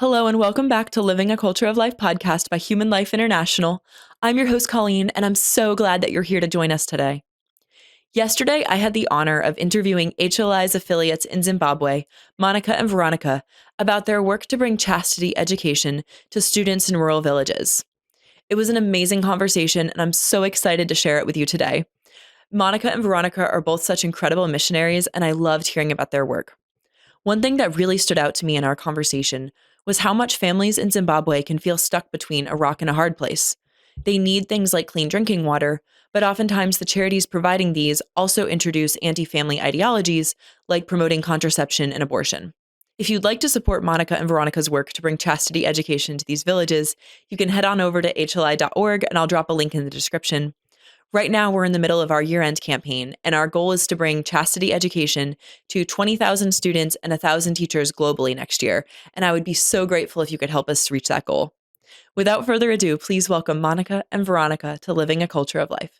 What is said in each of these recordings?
Hello, and welcome back to Living a Culture of Life podcast by Human Life International. I'm your host, Colleen, and I'm so glad that you're here to join us today. Yesterday, I had the honor of interviewing HLI's affiliates in Zimbabwe, Monica and Veronica, about their work to bring chastity education to students in rural villages. It was an amazing conversation, and I'm so excited to share it with you today. Monica and Veronica are both such incredible missionaries, and I loved hearing about their work. One thing that really stood out to me in our conversation was how much families in Zimbabwe can feel stuck between a rock and a hard place. They need things like clean drinking water, but oftentimes the charities providing these also introduce anti-family ideologies like promoting contraception and abortion. If you'd like to support Monica and Veronica's work to bring chastity education to these villages, you can head on over to hli.org and I'll drop a link in the description. Right now, we're in the middle of our year-end campaign, and our goal is to bring chastity education to 20,000 students and 1,000 teachers globally next year, and I would be so grateful if you could help us reach that goal. Without further ado, please welcome Monica and Veronica to Living a Culture of Life.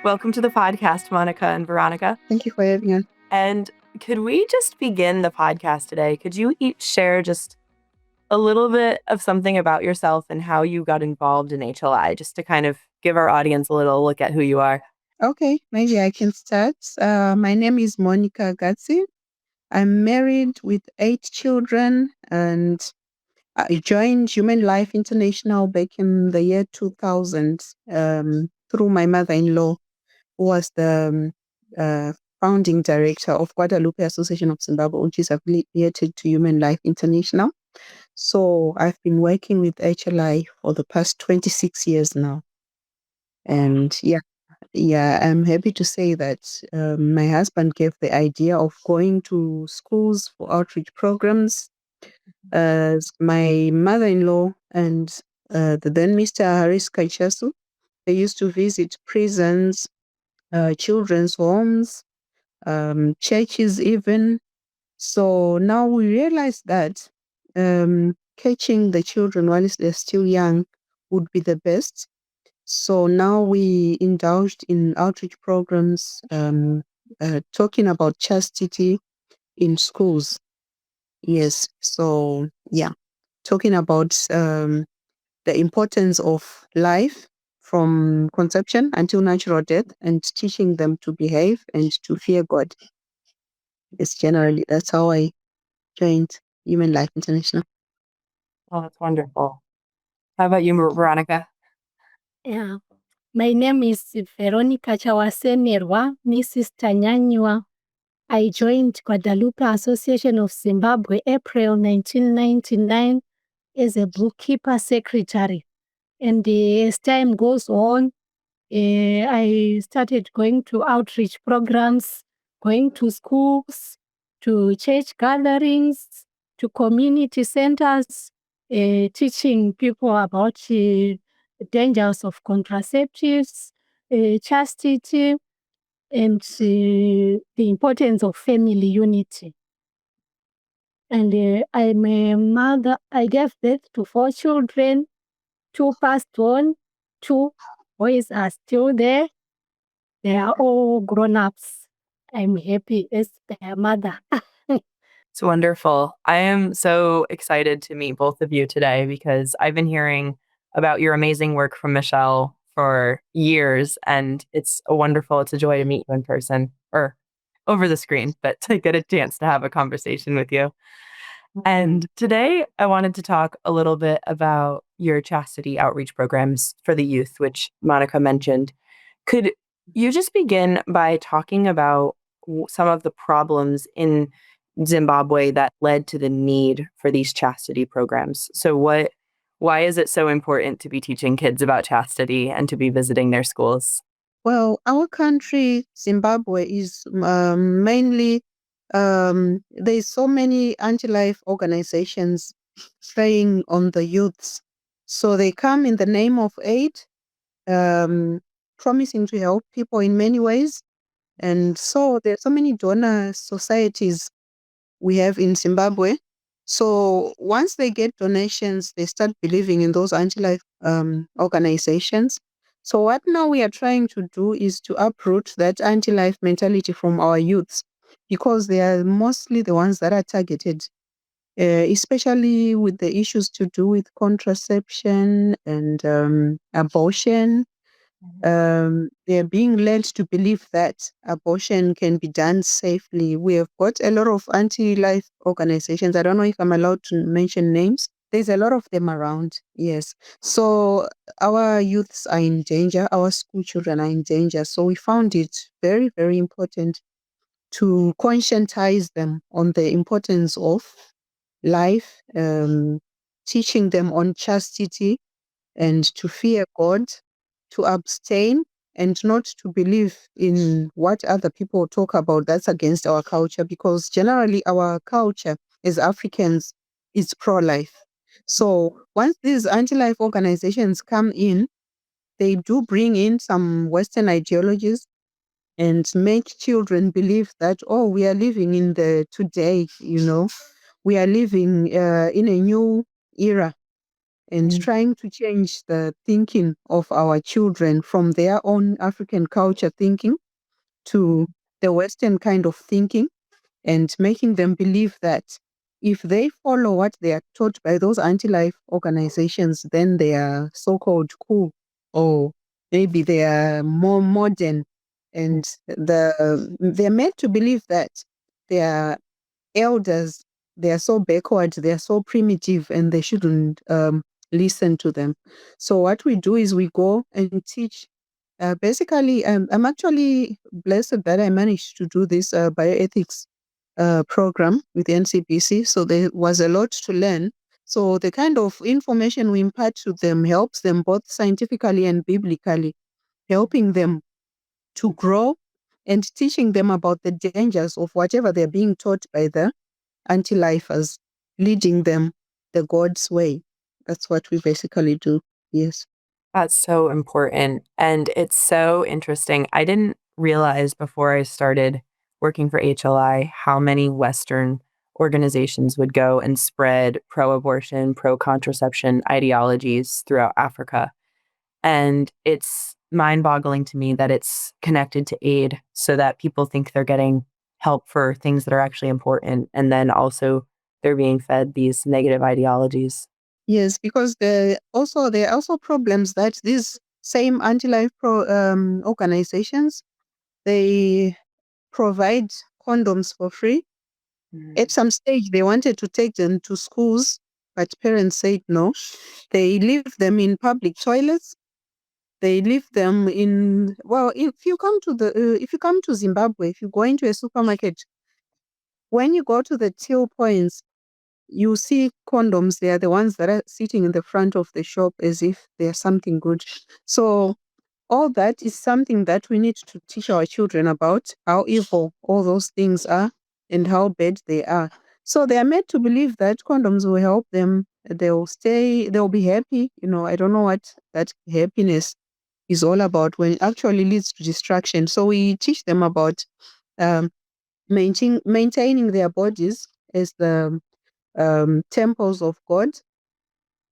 Welcome to the podcast, Monica and Veronica. Thank you for having us. And could we just begin the podcast today? Could you each share just a little bit of something about yourself and how you got involved in HLI, just to kind of give our audience a little look at who you are? Okay, maybe I can start. My name is Monica Gatsi. I'm married with 8 children, and I joined Human Life International back in the year 2000 through my mother-in-law, who was the founding director of Guadalupe Association of Zimbabwe, which is affiliated to Human Life International. So I've been working with HLI for the past 26 years now. And yeah, I'm happy to say that my husband gave the idea of going to schools for outreach programs. My mother-in-law and the then Mr. Haris Kaichasu, they used to visit prisons, children's homes, churches even. So now we realize that catching the children while they're still young would be the best. So now we indulged in outreach programs, talking about chastity in schools. Yes. So yeah, talking about the importance of life from conception until natural death, and teaching them to behave and to fear God. Yes, generally, that's how I joined Human Life International. Oh, that's wonderful. How about you, Veronica? Yeah. My name is Veronica Chawasemerwa, Mrs. Tanyanywa. I joined Guadalupe Association of Zimbabwe April 1999 as a bookkeeper secretary. And as time goes on, I started going to outreach programs, going to schools, to church gatherings, to community centers, teaching people about the dangers of contraceptives, chastity, and the importance of family unity. And I'm a mother. I gave birth to 4 children. 2 passed on. 2 boys are still there. They are all grown-ups. I'm happy as their mother. It's wonderful. I am so excited to meet both of you today because I've been hearing about your amazing work from Michelle for years, and it's a joy to meet you in person or over the screen, but to get a chance to have a conversation with you. And today I wanted to talk a little bit about your chastity outreach programs for the youth, which Monica mentioned. Could you just begin by talking about some of the problems in Zimbabwe that led to the need for these chastity programs? So why is it so important to be teaching kids about chastity and to be visiting their schools? Well, our country, Zimbabwe, is mainly, there's so many anti-life organizations preying on the youths. So they come in the name of aid, promising to help people in many ways. And so there's so many donor societies we have in Zimbabwe. So once they get donations, they start believing in those anti-life organizations. So what now we are trying to do is to uproot that anti-life mentality from our youths, because they are mostly the ones that are targeted, especially with the issues to do with contraception and abortion. They're being led to believe that abortion can be done safely. We have got a lot of anti-life organizations. I don't know if I'm allowed to mention names. There's a lot of them around. Yes. So our youths are in danger. Our school children are in danger. So we found it very, very important to conscientize them on the importance of life, teaching them on chastity and to fear God, to abstain and not to believe in what other people talk about that's against our culture, because generally our culture as Africans is pro-life. So once these anti-life organizations come in, they do bring in some Western ideologies and make children believe that, oh, we are living in the today, we are living in a new era, and trying to change the thinking of our children from their own African culture thinking to the Western kind of thinking, and making them believe that if they follow what they are taught by those anti-life organizations, then they are so-called cool, or maybe they are more modern, and they're made to believe that they are elders, they are so backward, they are so primitive, and they shouldn't listen to them. So what we do is we go and teach. Basically, I'm actually blessed that I managed to do this bioethics program with the NCPC. So there was a lot to learn. So the kind of information we impart to them helps them both scientifically and biblically, helping them to grow and teaching them about the dangers of whatever they're being taught by the anti-lifers, leading them the God's way. That's what we basically do. Yes. That's so important. And it's so interesting. I didn't realize before I started working for HLI how many Western organizations would go and spread pro abortion, pro contraception ideologies throughout Africa. And it's mind boggling to me that it's connected to aid so that people think they're getting help for things that are actually important. And then also they're being fed these negative ideologies. Yes, because there are also problems that these same anti-life organizations, they provide condoms for free. At some stage, they wanted to take them to schools, but parents said no. They leave them in public toilets. They leave them in, well, if you come to Zimbabwe, if you go into a supermarket, when you go to the till points, you see condoms. They are the ones that are sitting in the front of the shop as if they are something good. So all that is something that we need to teach our children about, how evil all those things are and how bad they are. So they are made to believe that condoms will help them. They'll be happy. I don't know what that happiness is all about, when it actually leads to distraction. So we teach them about um, maintaining their bodies as the temples of God.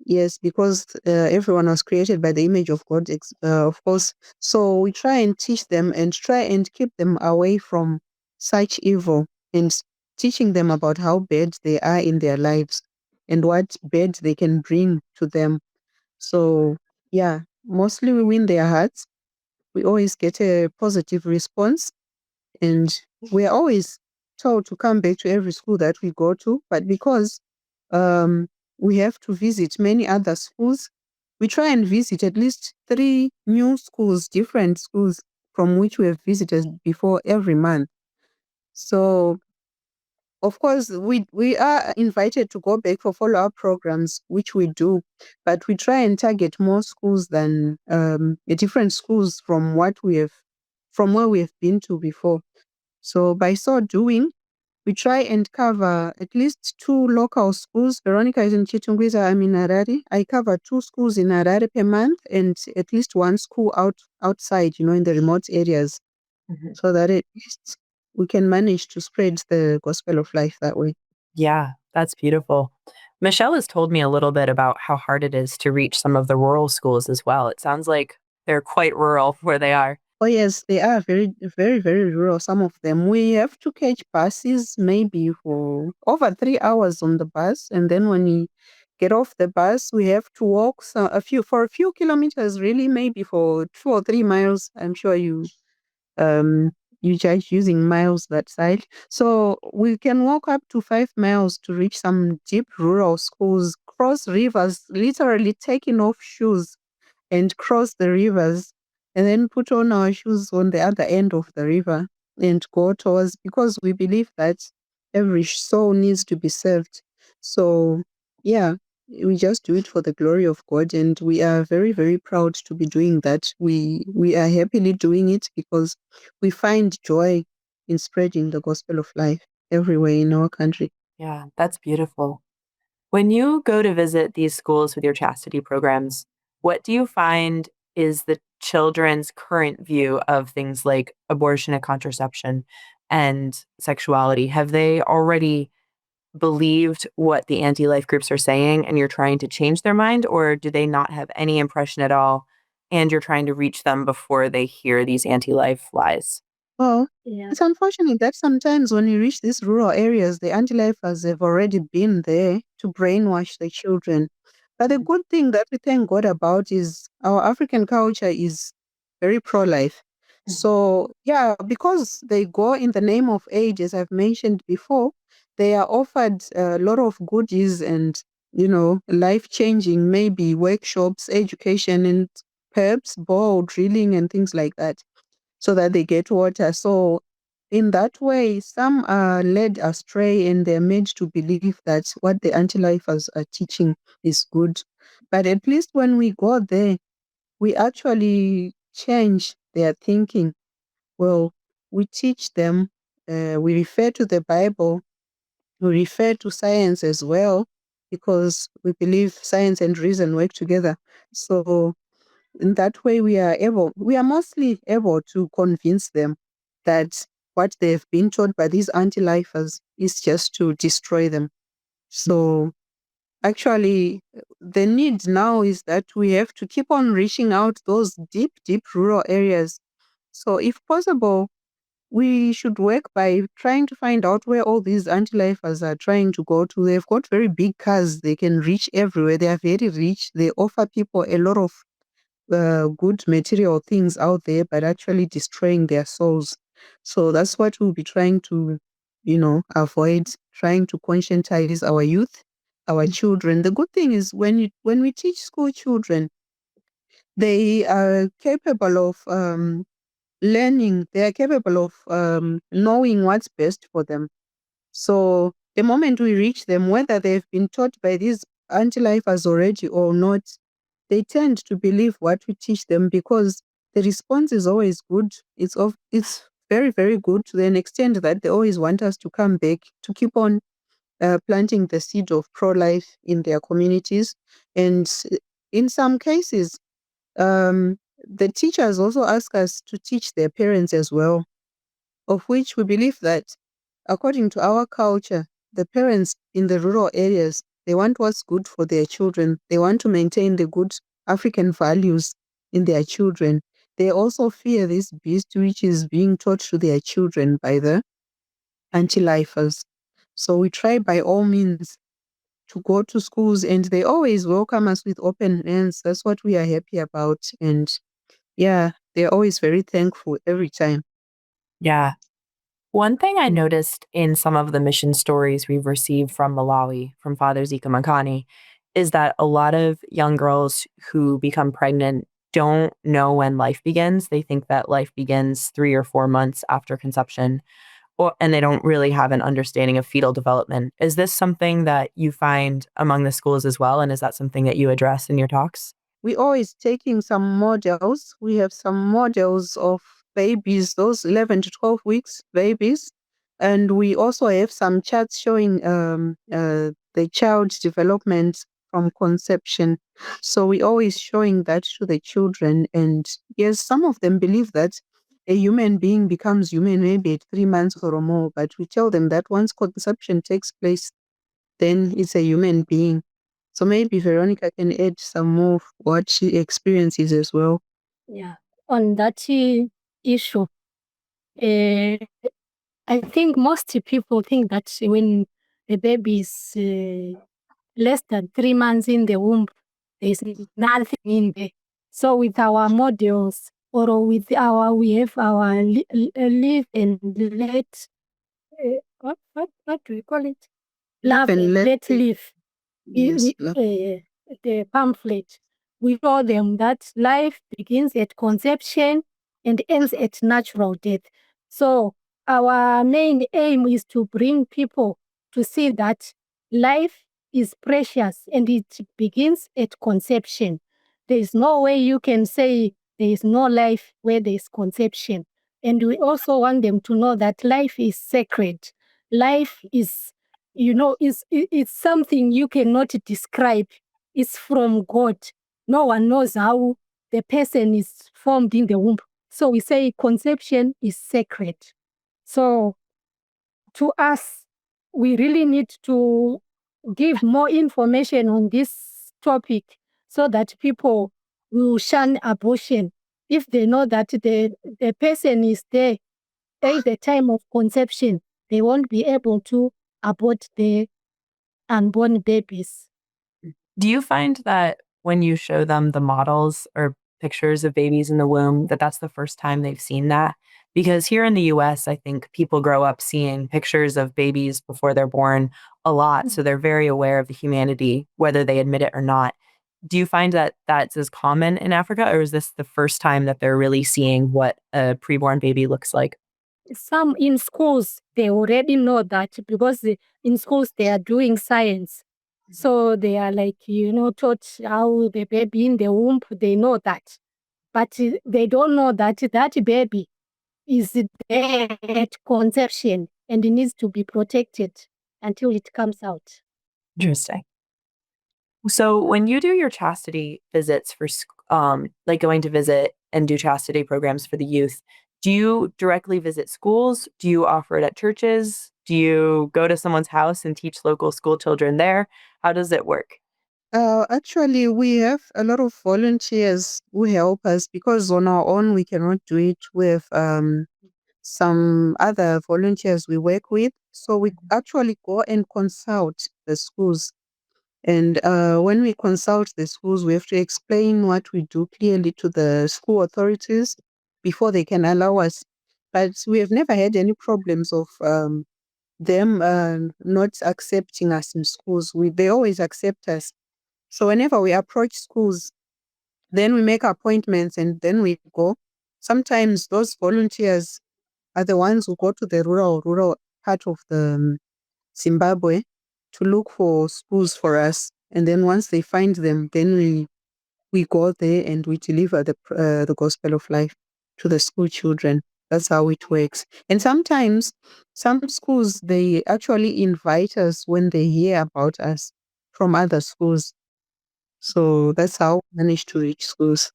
Yes, because everyone was created by the image of God, of course. So we try and teach them and try and keep them away from such evil, and teaching them about how bad they are in their lives and what bad they can bring to them. So, yeah, mostly we win their hearts. We always get a positive response, and we're always told to come back to every school that we go to. But because we have to visit many other schools, we try and visit at least 3 new schools, different schools from which we have visited before every month. So, of course, we are invited to go back for follow-up programs, which we do, but we try and target more schools than different schools from where we have been to before. So by so doing, we try and cover at least 2 local schools. Veronica is in Chitungwiza, I'm in Harare. I cover 2 schools in Harare per month, and at least 1 school outside, in the remote areas, so that at least we can manage to spread the gospel of life that way. Yeah, that's beautiful. Michelle has told me a little bit about how hard it is to reach some of the rural schools as well. It sounds like they're quite rural where they are. Oh yes, they are very, very, very rural. Some of them. We have to catch buses maybe for over 3 hours on the bus, and then when we get off the bus, we have to walk a few kilometers, really, maybe for 2 or 3 miles. I'm sure um you judge using miles that side. So we can walk up to 5 miles to reach some deep rural schools, cross rivers, literally taking off shoes and cross the rivers, and then put on our shoes on the other end of the river and go towards, because we believe that every soul needs to be served. So, yeah, we just do it for the glory of God, and we are very, very proud to be doing that. We are happily doing it because we find joy in spreading the gospel of life everywhere in our country. Yeah, that's beautiful. When you go to visit these schools with your chastity programs, what do you find is the children's current view of things like abortion and contraception and sexuality? Have they already believed what the anti life groups are saying and you're trying to change their mind, or do they not have any impression at all and you're trying to reach them before they hear these anti life lies? Well, Yeah. it's unfortunate that sometimes when you reach these rural areas, the anti-lifers have already been there to brainwash the children. But the good thing that we thank God about is our African culture is very pro-life. So, yeah, because they go in the name of age, as I've mentioned before, they are offered a lot of goodies and, life-changing, maybe workshops, education, and perhaps ball drilling and things like that, so that they get water. So in that way, some are led astray and they're made to believe that what the anti-lifers are teaching is good. But at least when we go there, we actually change their thinking. Well, we teach them, we refer to the Bible, we refer to science as well, because we believe science and reason work together. So in that way, we are mostly able to convince them that what they've been taught by these anti-lifers is just to destroy them. So actually, the need now is that we have to keep on reaching out those deep, deep rural areas. So if possible, we should work by trying to find out where all these anti-lifers are trying to go to. They've got very big cars. They can reach everywhere. They are very rich. They offer people a lot of good material things out there, but actually destroying their souls. So that's what we'll be trying to, avoid, trying to conscientize our youth, our children. The good thing is when we teach school children, they are capable of learning. They are capable of knowing what's best for them. So the moment we reach them, whether they've been taught by these anti-lifers already or not, they tend to believe what we teach them because the response is always good. It's very, very good to an extent that they always want us to come back to keep on planting the seed of pro-life in their communities. And in some cases, the teachers also ask us to teach their parents as well, of which we believe that according to our culture, the parents in the rural areas, they want what's good for their children. They want to maintain the good African values in their children. They also fear this beast which is being taught to their children by the anti-lifers. So we try by all means to go to schools, and they always welcome us with open hands. That's what we are happy about. And yeah, they're always very thankful every time. Yeah. One thing I noticed in some of the mission stories we've received from Malawi, from Father Zika Mankani, is that a lot of young girls who become pregnant don't know when life begins. They think that life begins 3 or 4 months after conception, and they don't really have an understanding of fetal development. Is this something that you find among the schools as well? And is that something that you address in your talks? We always taking some models. We have some models of babies, those 11 to 12 weeks babies. And we also have some charts showing the child's development from conception. So we always showing that to the children. And yes, some of them believe that a human being becomes human maybe at 3 months or more. But we tell them that once conception takes place, then it's a human being. So maybe Veronica can add some more of what she experiences as well. Yeah. On that issue, uh, I think most people think that when the baby is less than 3 months in the womb, there's nothing in there. So with our models, or with we have our live and let, what do we call it? Love and let live. Yes, The pamphlet. We told them that life begins at conception and ends at natural death. So our main aim is to bring people to see that life is precious and it begins at conception. There is no way you can say there is no life where there is conception. And we also want them to know that life is sacred. Life is, it's something you cannot describe. It's from God. No one knows how the person is formed in the womb. So we say conception is sacred. So to us, we really need to give more information on this topic so that people will shun abortion. If they know that the person is there at the time of conception, they won't be able to abort the unborn babies. Do you find that when you show them the models or pictures of babies in the womb, that that's the first time they've seen that? Because here in the US, I think people grow up seeing pictures of babies before they're born a lot. So they're very aware of the humanity, whether they admit it or not. Do you find that that's as common in Africa, or is this the first time that they're really seeing what a preborn baby looks like? Some in schools, they already know that because in schools they are doing science. So they are like, taught how the baby in the womb, they know that. But they don't know that that baby is there at conception and it needs to be protected until it comes out. Interesting. So when you do your chastity visits for, like going to visit and do chastity programs for the youth, do you directly visit schools? Do you offer it at churches? Do you go to someone's house and teach local school children there? How does it work? Actually, we have a lot of volunteers who help us because on our own we cannot do it with some other volunteers we work with. So we actually go and consult the schools. And when we consult the schools, we have to explain what we do clearly to the school authorities before they can allow us. But we have never had any problems of them not accepting us in schools. They always accept us. So whenever we approach schools, then we make appointments and then we go. Sometimes those volunteers are the ones who go to the rural part of the Zimbabwe to look for schools for us. And then once they find them, then we go there and we deliver the gospel of life to the school children. That's how it works. And sometimes some schools, they actually invite us when they hear about us from other schools. So that's how we manage to reach schools.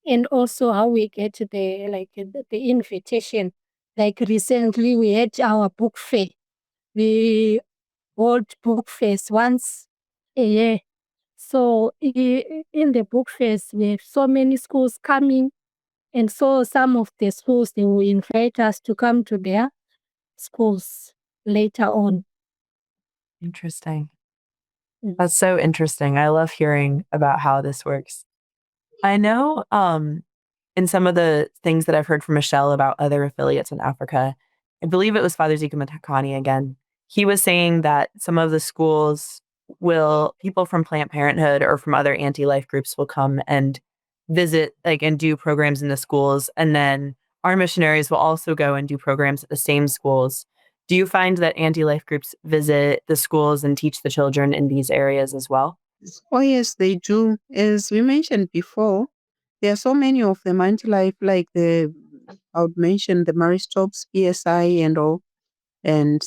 And also how we get the invitation. Like recently we had our book fair. We hold book fairs once a year. So in the book fairs, we have so many schools coming. And so some of the schools, they will invite us to come to their schools later on. Interesting. Mm. That's so interesting. I love hearing about how this works. I know in some of the things that I've heard from Michelle about other affiliates in Africa, I believe it was Father Zika Matakani again. He was saying that some of the schools people from Planned Parenthood or from other anti-life groups will come and visit, like, and do programs in the schools. And then our missionaries will also go and do programs at the same schools. Do you find that anti-life groups visit the schools and teach the children in these areas as well? Oh, yes, they do. As we mentioned before, there are so many of them anti-life, like I would mention the Maristops, PSI and all. And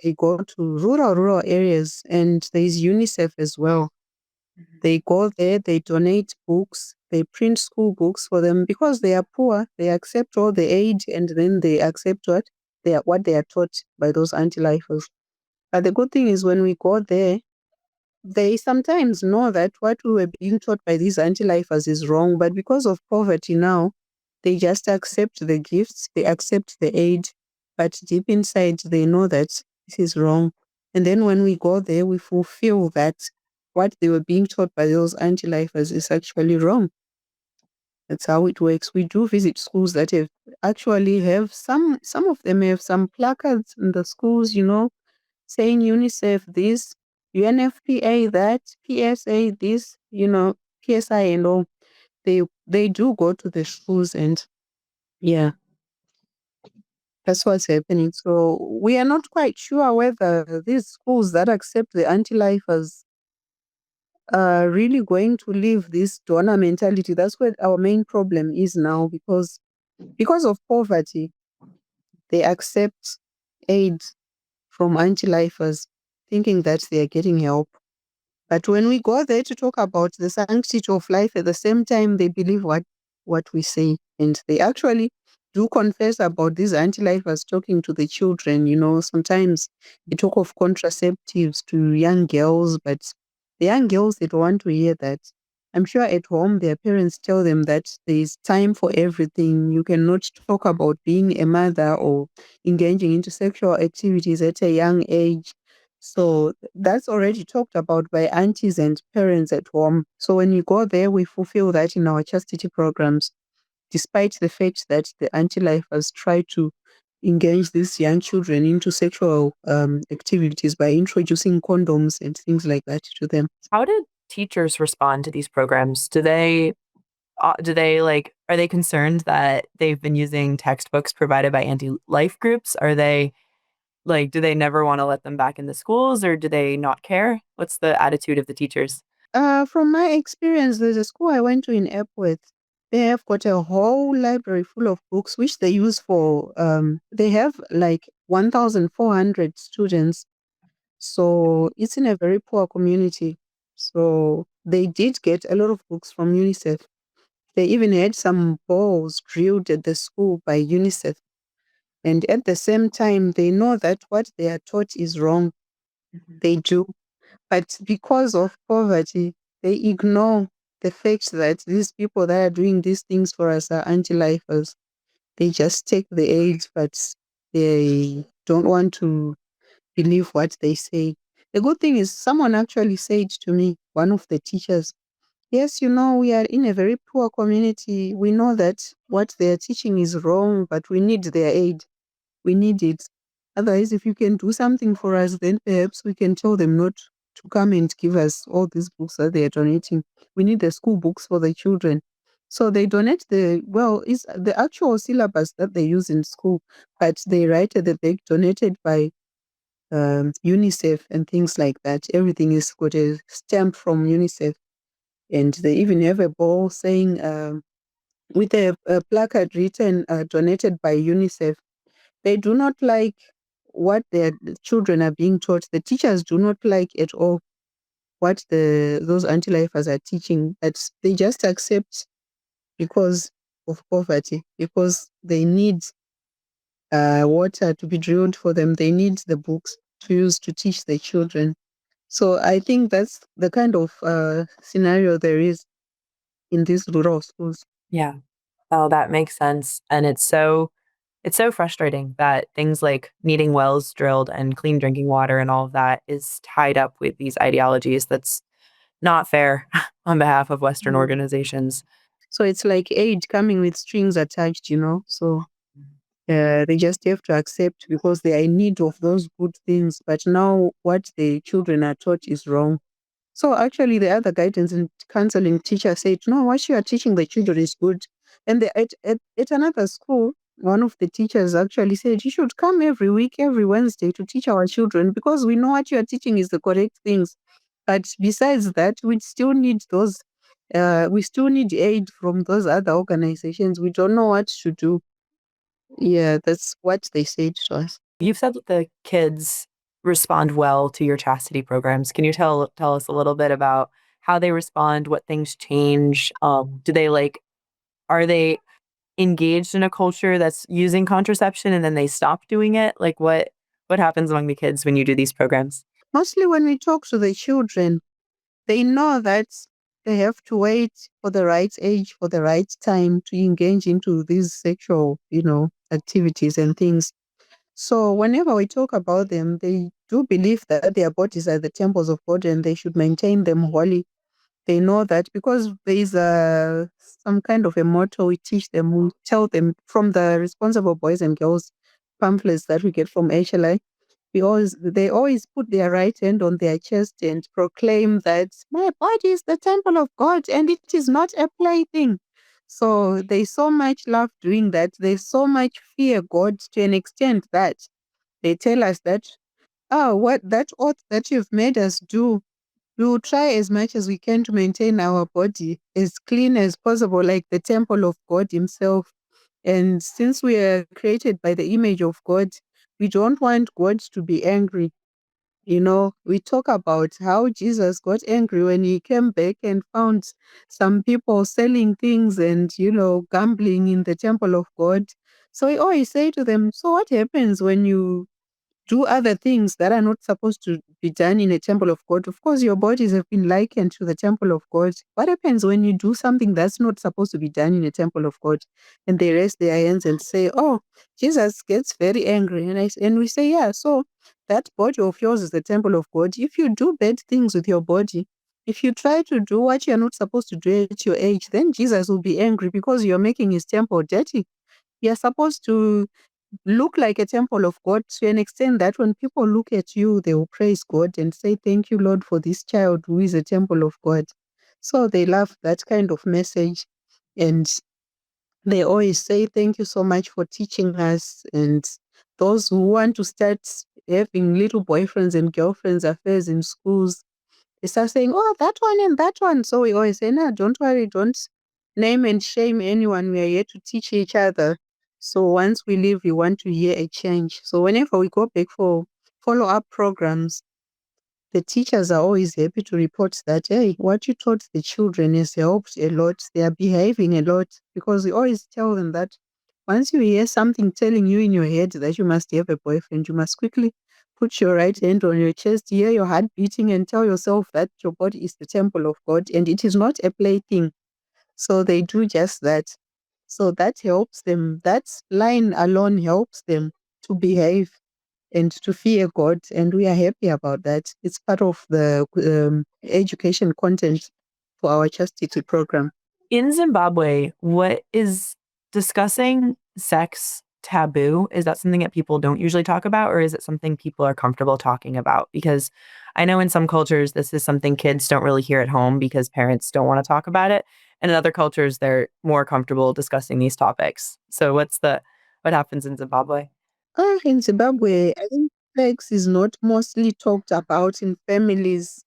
they go to rural areas, and there's UNICEF as well. They go there, they donate books, they print school books for them because they are poor. They accept all the aid, and then they accept what they are taught by those anti-lifers. But the good thing is when we go there, they sometimes know that what we were being taught by these anti-lifers is wrong, but because of poverty now, they just accept the gifts, they accept the aid, but deep inside they know that this is wrong. And then when we go there, we fulfill that what they were being taught by those anti-lifers is actually wrong. That's how it works. We do visit schools that actually have some of them have some placards in the schools, saying UNICEF this, UNFPA that, PSA this, PSI and all. They do go to the schools and yeah, that's what's happening. So we are not quite sure whether these schools that accept the anti-lifers are really going to leave this donor mentality. That's what our main problem is now, because of poverty, they accept aid from anti-lifers, thinking that they are getting help. But when we go there to talk about the sanctity of life, at the same time, they believe what we say. And they actually do confess about these anti-lifers talking to the children. Sometimes they talk of contraceptives to young girls, but the young girls, they don't want to hear that. I'm sure at home, their parents tell them that there is time for everything. You cannot talk about being a mother or engaging into sexual activities at a young age. So that's already talked about by aunties and parents at home. So when you go there, we fulfill that in our chastity programs, despite the fact that the anti-lifers try to engage these young children into sexual activities by introducing condoms and things like that to them. How did teachers respond to these programs? Are they concerned that they've been using textbooks provided by anti-life groups? Are they do they never want to let them back in the schools, or do they not care? What's the attitude of the teachers? From my experience, there's a school I went to in Epworth. They have got a whole library full of books, which they use for, they have like 1,400 students. So it's in a very poor community. So they did get a lot of books from UNICEF. They even had some balls drilled at the school by UNICEF. And at the same time, they know that what they are taught is wrong. They do. But because of poverty, they ignore the fact that these people that are doing these things for us are anti-lifers. They just take the aid, but they don't want to believe what they say. The good thing is someone actually said to me, one of the teachers, yes, we are in a very poor community. We know that what they are teaching is wrong, but we need their aid. We need it. Otherwise, if you can do something for us, then perhaps we can tell them not to come and give us all these books that they are donating. We need the school books for the children. So they donate it's the actual syllabus that they use in school, but they write that they donated by UNICEF and things like that. Everything is got a stamp from UNICEF. And they even have a ball saying, with a placard written, donated by UNICEF. They do not like what their children are being taught. The teachers do not like at all what those anti-lifers are teaching. But they just accept because of poverty, because they need water to be drilled for them. They need the books to use to teach the children. So I think that's the kind of scenario there is in these rural schools. Yeah. Oh, that makes sense. And it's so frustrating that things like needing wells drilled and clean drinking water and all of that is tied up with these ideologies. That's not fair on behalf of Western Mm. organizations. So it's like aid coming with strings attached. So they just have to accept because they are in need of those good things. But now what the children are taught is wrong. So actually, the other guidance and counseling teacher said, no, what you are teaching the children is good. And at another school, one of the teachers actually said, you should come every week, every Wednesday to teach our children because we know what you are teaching is the correct things. But besides that, we still need aid from those other organizations. We don't know what to do. Yeah, that's what they said to us. You've said that the kids respond well to your chastity programs. Can you tell us a little bit about how they respond, what things change? Do they are they engaged in a culture that's using contraception and then they stop doing it? What happens among the kids when you do these programs? Mostly when we talk to the children, They know that they have to wait for the right age, for the right time to engage into these sexual, activities and things. So whenever we talk about them, they do believe that their bodies are the temples of God and they should maintain them holy. They know that because there is some kind of a motto we teach them, we tell them from the Responsible Boys and Girls pamphlets that we get from HLI. They always put their right hand on their chest and proclaim that my body is the temple of God and it is not a plaything. So they so much love doing that. They so much fear God to an extent that they tell us that, what that oath that you've made us do, we will try as much as we can to maintain our body as clean as possible, like the temple of God Himself. And since we are created by the image of God, we don't want God to be angry. We talk about how Jesus got angry when He came back and found some people selling things and, gambling in the temple of God. So He always say to them, so what happens when you do other things that are not supposed to be done in a temple of God? Of course, your bodies have been likened to the temple of God. What happens when you do something that's not supposed to be done in a temple of God? And they raise their hands and say, oh, Jesus gets very angry. And we say, yeah, so that body of yours is the temple of God. If you do bad things with your body, if you try to do what you're not supposed to do at your age, then Jesus will be angry because you're making His temple dirty. You're supposed to look like a temple of God to an extent that when people look at you, they will praise God and say, thank you, Lord, for this child who is a temple of God. So they love that kind of message. And they always say, thank you so much for teaching us. And those who want to start having little boyfriends and girlfriends affairs in schools, they start saying, oh, that one and that one. So we always say, no, don't worry, don't name and shame anyone. We are here to teach each other. So once we leave, we want to hear a change. So whenever we go back for follow-up programs, the teachers are always happy to report that, hey, what you taught the children has helped a lot. They are behaving a lot, because we always tell them that once you hear something telling you in your head that you must have a boyfriend, you must quickly put your right hand on your chest, hear your heart beating, and tell yourself that your body is the temple of God and it is not a plaything. So they do just that. So that helps them. That line alone helps them to behave and to fear God. And we are happy about that. It's part of the education content for our chastity program. In Zimbabwe, what is discussing sex taboo? Is that something that people don't usually talk about, or is it something people are comfortable talking about? Because I know in some cultures, this is something kids don't really hear at home because parents don't want to talk about it. And in other cultures, they're more comfortable discussing these topics. So what happens in Zimbabwe? In Zimbabwe, I think sex is not mostly talked about in families,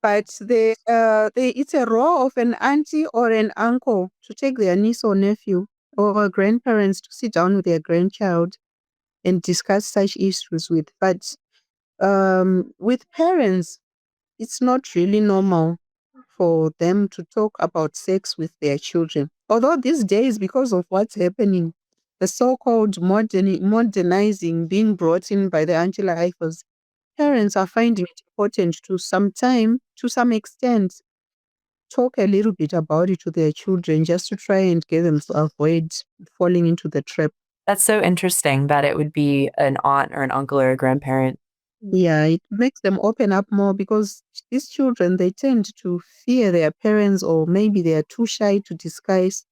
but it's a role of an auntie or an uncle to take their niece or nephew, or grandparents to sit down with their grandchild and discuss such issues with. But with parents, it's not really normal for them to talk about sex with their children. Although these days, because of what's happening, the so-called modernizing being brought in by the anti-lifers, parents are finding it important to some extent, talk a little bit about it to their children just to try and get them to avoid falling into the trap. That's so interesting that it would be an aunt or an uncle or a grandparent. Yeah, it makes them open up more, because these children, they tend to fear their parents, or maybe they are too shy to discuss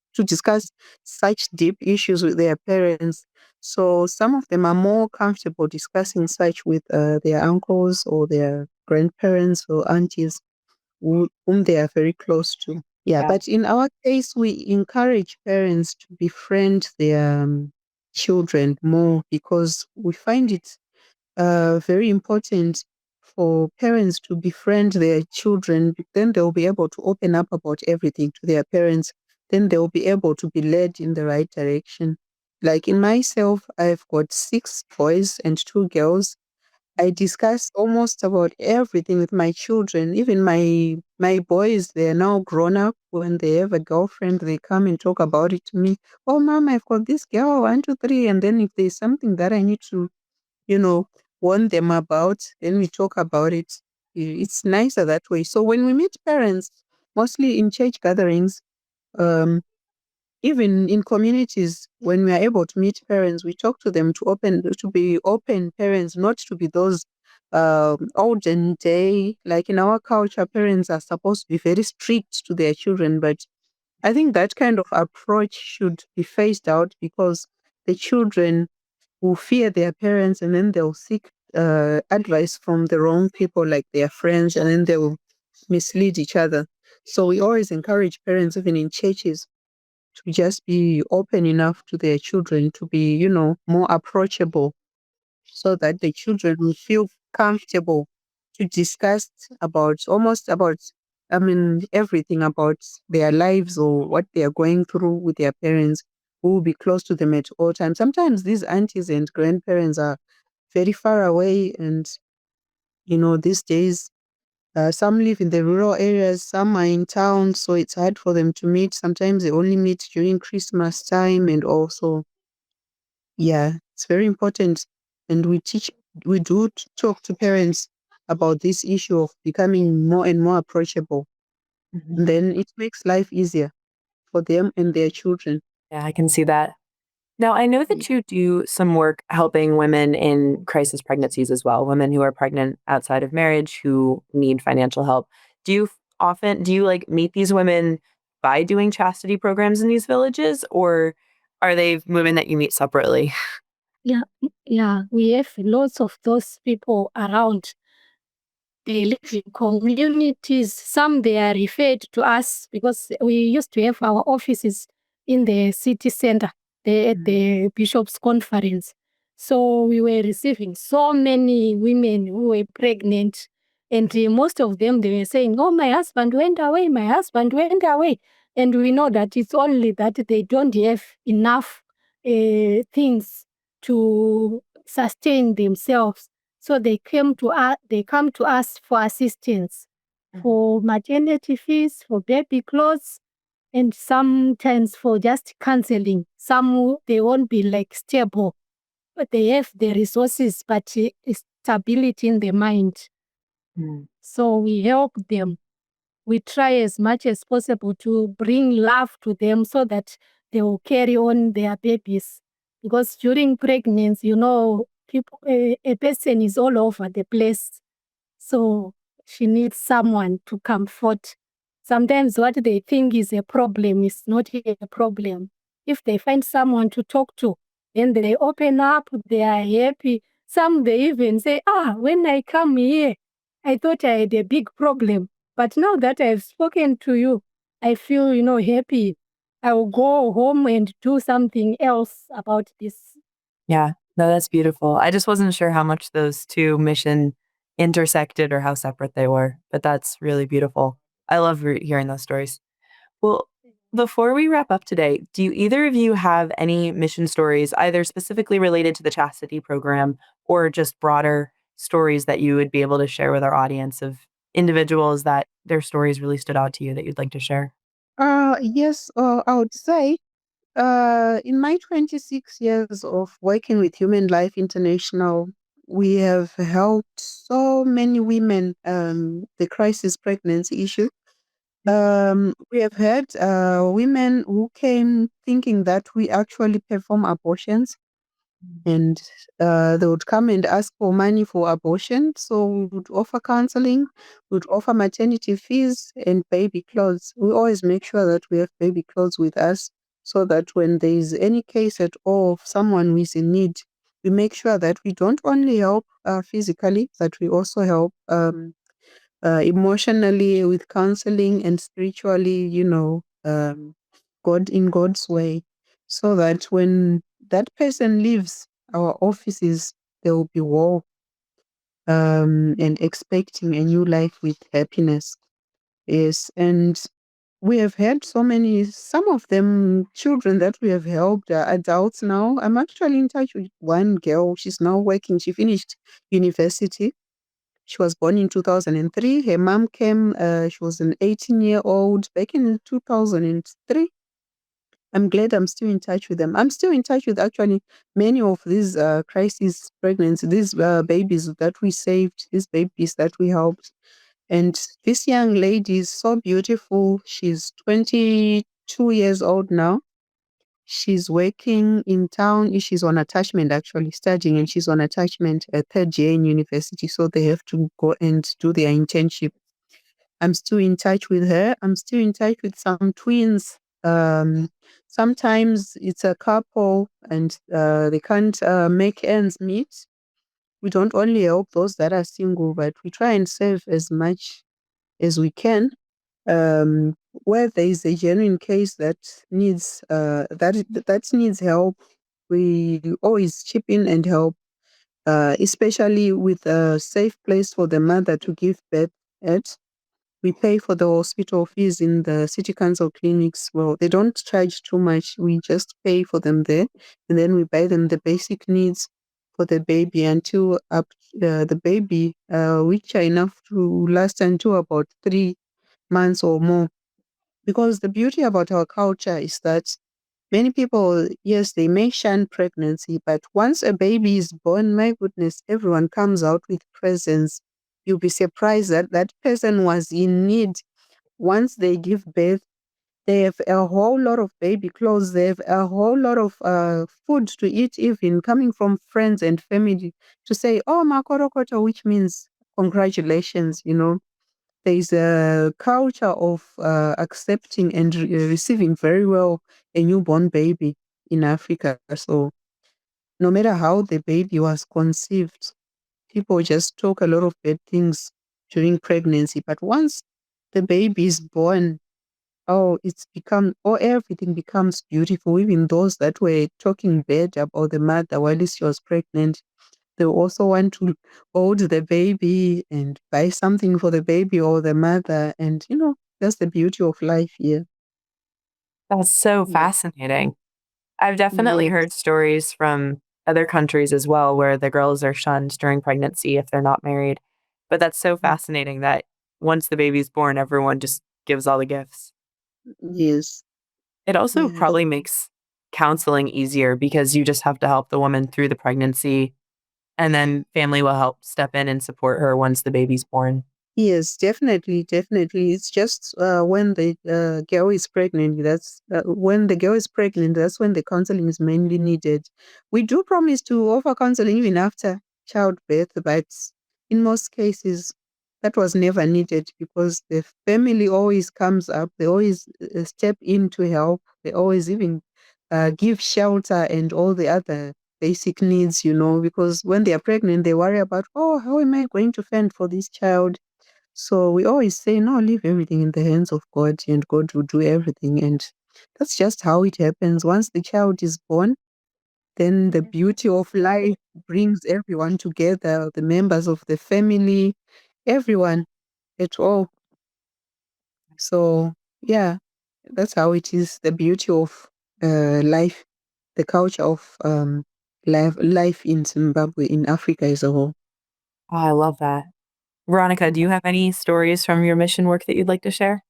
such deep issues with their parents. So some of them are more comfortable discussing such with their uncles or their grandparents or aunties whom they are very close to. Yeah, but in our case, we encourage parents to befriend their children more, because we find it very important for parents to befriend their children. Then they'll be able to open up about everything to their parents. Then they'll be able to be led in the right direction. Like in myself, I've got 6 boys and 2 girls. I discuss almost about everything with my children. Even my boys, they're now grown up. When they have a girlfriend, they come and talk about it to me. Oh, mom, I've got this girl, 1, 2, 3. And then if there's something that I need to, you know, warn them about, then we talk about it. It's nicer that way. So when we meet parents, mostly in church gatherings, um, even in communities, when we are able to meet parents, we talk to them to be open parents, not to be those olden day. Like in our culture, parents are supposed to be very strict to their children, but I think that kind of approach should be phased out because the children will fear their parents and then they'll seek advice from the wrong people, like their friends, and then they will mislead each other. So we always encourage parents, even in churches, to just be open enough to their children, to be, more approachable, so that the children will feel comfortable to discuss about everything about their lives or what they are going through with their parents, who will be close to them at all times. Sometimes these aunties and grandparents are very far away, and these days some live in the rural areas, some are in town, so it's hard for them to meet. Sometimes they only meet during Christmas time, and also, yeah, it's very important. And we do talk to parents about this issue of becoming more and more approachable. Mhm. And then it makes life easier for them and their children. Yeah, I can see that. Now, I know Yeah. that you do some work helping women in crisis pregnancies as well, women who are pregnant outside of marriage who need financial help. Do you like meet these women by doing chastity programs in these villages, or are they women that you meet separately? Yeah, yeah, we have lots of those people around. They live in communities. Some they are referred to us because we used to have our offices in the city center, at the Bishop's Conference. So we were receiving so many women who were pregnant. And most of them, they were saying, oh, my husband went away, my husband went away. And we know that it's only that they don't have enough things to sustain themselves. So they come to us for assistance, Mhm. for maternity fees, for baby clothes, and sometimes for just counseling. Some they won't be like stable, but they have the resources, but stability in the mind. Mm. So we help them. We try as much as possible to bring love to them so that they will carry on their babies. Because during pregnancy, a person is all over the place. So she needs someone to comfort. Sometimes what they think is a problem is not a problem. If they find someone to talk to, then they open up, they are happy. Some they even say, when I come here, I thought I had a big problem. But now that I've spoken to you, I feel, happy. I will go home and do something else about this. Yeah, no, that's beautiful. I just wasn't sure how much those two mission intersected or how separate they were, but that's really beautiful. I love hearing those stories. Well, before we wrap up today, do either of you have any mission stories, either specifically related to the chastity program or just broader stories that you would be able to share with our audience of individuals that their stories really stood out to you that you'd like to share? Yes, I would say in my 26 years of working with Human Life International, we have helped so many women, the crisis pregnancy issue. We have had women who came thinking that we actually perform abortions, and they would come and ask for money for abortion. So we would offer counseling, we would offer maternity fees and baby clothes. We always make sure that we have baby clothes with us, so that when there is any case at all of someone who is in need, we make sure that we don't only help physically, that we also help emotionally with counseling, and spiritually, God in God's way, so that when that person leaves our offices, they will be well, and expecting a new life with happiness. Yes, and we have had so many, some of them children that we have helped are adults now. I'm actually in touch with one girl. She's now working. She finished university. She was born in 2003. Her mom came, she was an 18-year-old back in 2003. I'm glad I'm still in touch with them. I'm still in touch with actually many of these crisis pregnancy, these babies that we saved, these babies that we helped. And this young lady is so beautiful. She's 22 years old now. She's working in town. She's on attachment, actually studying, and she's on attachment at third year in university. So they have to go and do their internship. I'm still in touch with her. I'm still in touch with some twins. Sometimes it's a couple and they can't make ends meet. We don't only help those that are single, but we try and save as much as we can. Where there is a genuine case that needs that needs help, we always chip in and help, especially with a safe place for the mother to give birth at. We pay for the hospital fees in the city council clinics. Well, they don't charge too much. We just pay for them there, and then we buy them the basic needs for the baby until up the baby, which are enough to last until about 3 months or more. Because the beauty about our culture is that many people, yes, they may shun pregnancy, but once a baby is born, my goodness, everyone comes out with presents. You'll be surprised that that person was in need. Once they give birth, they have a whole lot of baby clothes. They have a whole lot of food to eat, even coming from friends and family to say, "Oh, makorokoto," which means congratulations. There's a culture of accepting and receiving very well a newborn baby in Africa. So no matter how the baby was conceived, people just talk a lot of bad things during pregnancy. But once the baby is born, everything becomes beautiful. Even those that were talking bad about the mother while she was pregnant, they also want to hold the baby and buy something for the baby or the mother. And, that's the beauty of life here. That's so Yes. fascinating. I've definitely Yes. heard stories from other countries as well where the girls are shunned during pregnancy if they're not married. But that's so fascinating that once the baby's born, everyone just gives all the gifts. Yes. It also Yes. probably makes counseling easier because you just have to help the woman through the pregnancy, and then family will help step in and support her once the baby's born. Yes, definitely, definitely. It's just when the girl is pregnant, that's when the girl is pregnant, that's when the counseling is mainly needed. We do promise to offer counseling even after childbirth, but in most cases, that was never needed because the family always comes up. They always step in to help. They always even give shelter and all the other basic needs, because when they are pregnant, they worry about, oh, how am I going to fend for this child? So we always say, no, leave everything in the hands of God and God will do everything. And that's just how it happens. Once the child is born, then the beauty of life brings everyone together, the members of the family, everyone at all. So, yeah, that's how it is. The beauty of life, the culture of life in Zimbabwe, in Africa as a whole. Oh, I love that. Veronica, do you have any stories from your mission work that you'd like to share?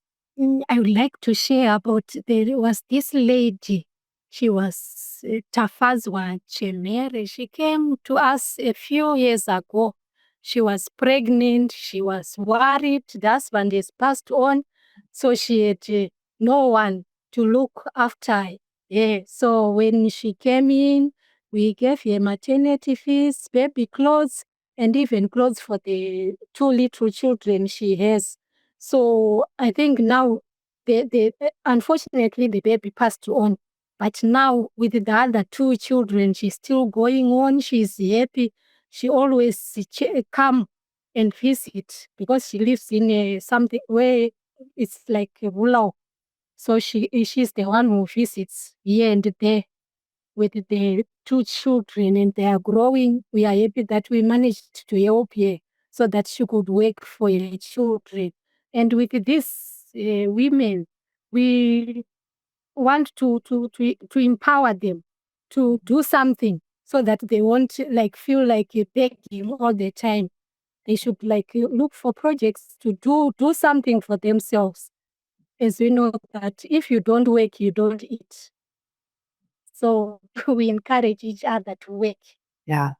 I would like to share about there was this lady. She was Tafazwa Chemere. She came to us a few years ago. She was pregnant. She was worried. The husband has passed on. So she had no one to look after her. So when she came in, we gave her maternity fees, baby clothes, and even clothes for the 2 little children she has. So I think now, unfortunately, the baby passed on. But now with the other 2 children, she's still going on. She's happy. She always come and visit because she lives in something where it's like a rural. So she's the one who visits here and there with the 2 children, and they are growing. We are happy that we managed to help her so that she could work for her children. And with these women, we want to empower them to do something so that they won't feel like begging all the time. They should look for projects to do something for themselves. As we know that if you don't work, you don't eat. So we encourage each other to work. Yeah.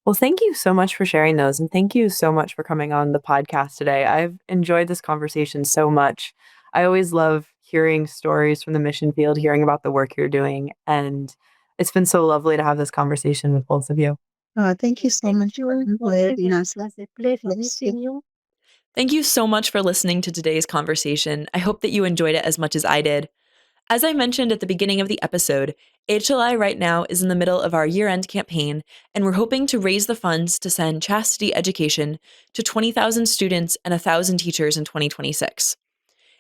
Well, thank you so much for sharing those. And thank you so much for coming on the podcast today. I've enjoyed this conversation so much. I always love hearing stories from the mission field, hearing about the work you're doing. And it's been so lovely to have this conversation with both of you. Thank you so much for having us. It was a pleasure Bless meeting you. Thank you so much for listening to today's conversation. I hope that you enjoyed it as much as I did. As I mentioned at the beginning of the episode, HLI right now is in the middle of our year-end campaign, and we're hoping to raise the funds to send chastity education to 20,000 students and 1,000 teachers in 2026.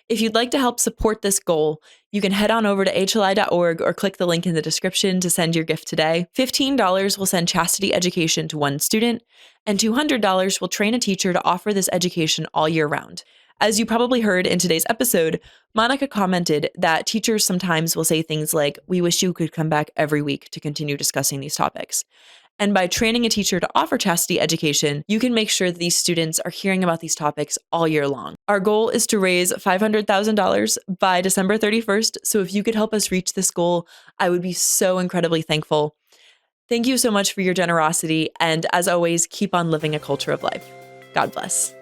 If you'd like to help support this goal, you can head on over to hli.org or click the link in the description to send your gift today. $15 will send chastity education to one student, and $200 will train a teacher to offer this education all year round. As you probably heard in today's episode, Monica commented that teachers sometimes will say things like, "We wish you could come back every week to continue discussing these topics." And by training a teacher to offer chastity education, you can make sure that these students are hearing about these topics all year long. Our goal is to raise $500,000 by December 31st. So if you could help us reach this goal, I would be so incredibly thankful. Thank you so much for your generosity. And as always, keep on living a culture of life. God bless.